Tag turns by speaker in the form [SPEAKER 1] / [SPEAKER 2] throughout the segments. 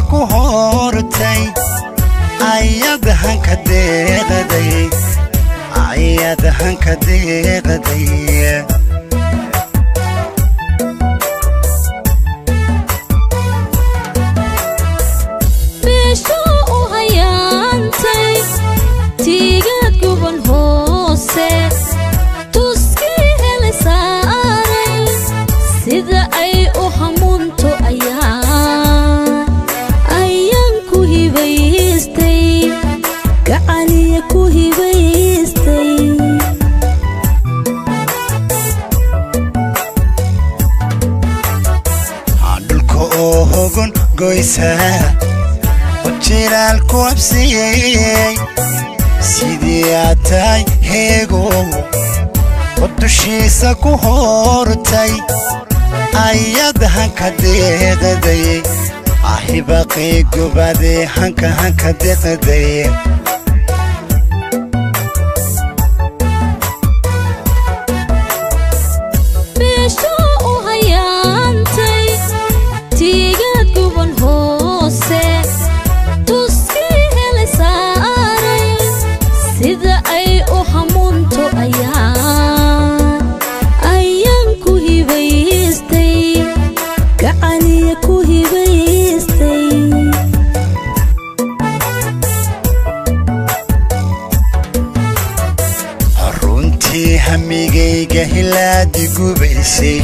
[SPEAKER 1] ku hortay ayadahan ka deeqday
[SPEAKER 2] bisho u hayantay tiigad guban hoose tuskii helisaaray sida ay u hamunto ayaan ku hibaystay gacaliya ku hibaystay
[SPEAKER 1] dhulka oo hogan goysa jilaal ku absiyay sidii aad tahay heego dushiisa ku hortay ayadahan ka deeqday ahibaqay gubade hanka deeqday
[SPEAKER 2] bisho u hayantay tiigad guban hoose tuskii helisaaray sida ay u hamunto ayaan ku hibaystay gacaliya ku hibaystay
[SPEAKER 1] runtii hamigayga hilaadi gubaysay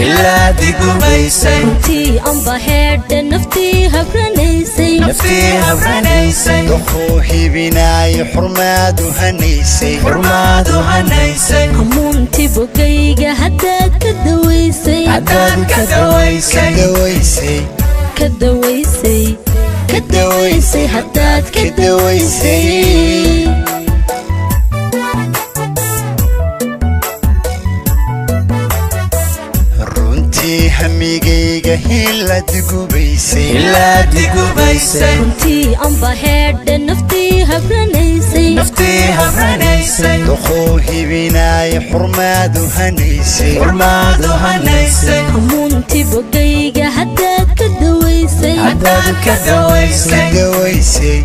[SPEAKER 2] runtii amba heedha naftii habranaysay
[SPEAKER 1] doquu hibinaayo xurmaadu hanaysay
[SPEAKER 2] hamuunti bogayga haddaad ka dawaysay haddaad ka dawaysay
[SPEAKER 1] runtii hamigayga hilaadi gubaysay
[SPEAKER 2] runtii amba heedha naftii habranaysay
[SPEAKER 1] doquu hibinaayo xurmaadu hanaysay
[SPEAKER 2] hamuunti bogayga haddaad ka dawaysay haddaad ka dawaysay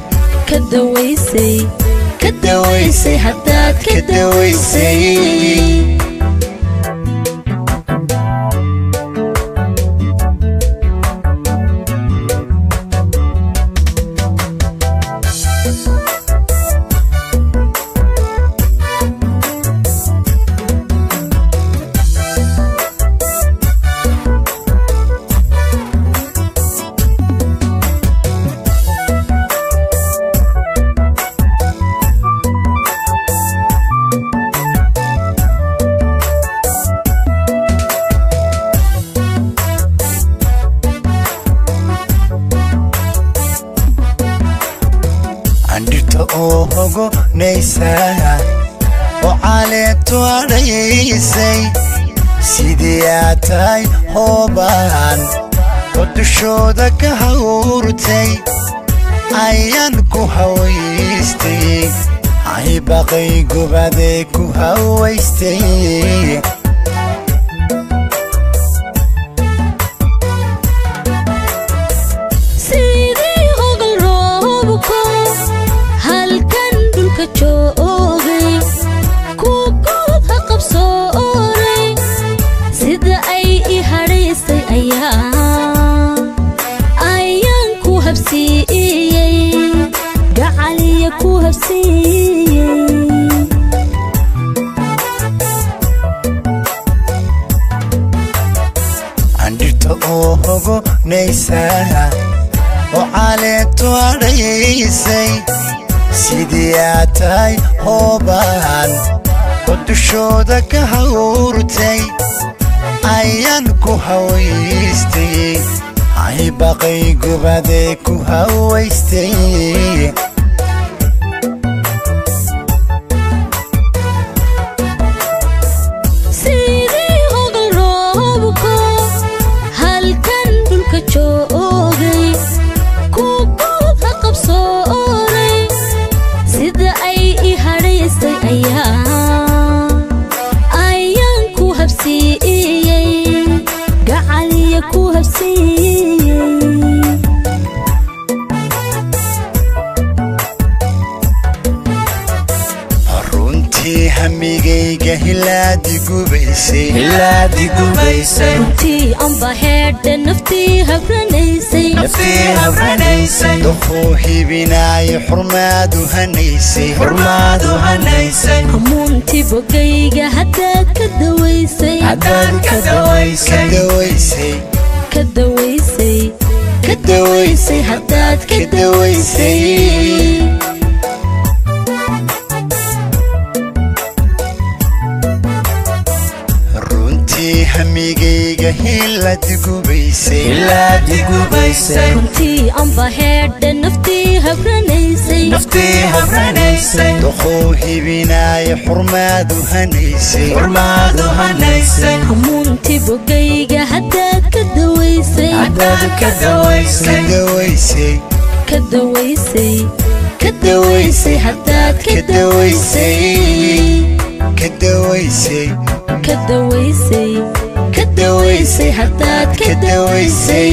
[SPEAKER 1] andhirta oo hogonaysa oo caleebtu adhaysay sidii aad tahay hoobaan oo dushooda ka hawrtay ayaan ku hawaystay ahibaqay gubade ku hawaystay
[SPEAKER 2] sida ay I hadhaysay ayaan ku habsiiyay gacaliya ku habsiiyay
[SPEAKER 1] andhirta oo hogonaysa oo caleebtu adhaysay sidii aad tahay hoobaan oo dushooda ka hawrtay ayaan ku hawaystay ahibaqay gubade ku hawaystay
[SPEAKER 2] sidii hogal roobko halkan dhulka joogay ku guud ha qabsooray sida ay I hadhaysay ayaan ku habsiiyay gacaliya ku habsiiyay
[SPEAKER 1] hilaadi gubaysay
[SPEAKER 2] runtii amba heedhe naftii habranaysay
[SPEAKER 1] duquu hibinaayo xurmaadu hanaysay
[SPEAKER 2] hamuuntii bogayga haddaad ka dawaysay haddaad ka dawaysay
[SPEAKER 1] runtii hamigayga hilaadi gubaysay
[SPEAKER 2] runtii amba heedhe naftii habranaysay
[SPEAKER 1] duquu hibinaayo xurmaadu hanaysay
[SPEAKER 2] hamuuntii bogayga haddaad ka dawaysay haddaad ka dawaysay haddaad ka dawaysay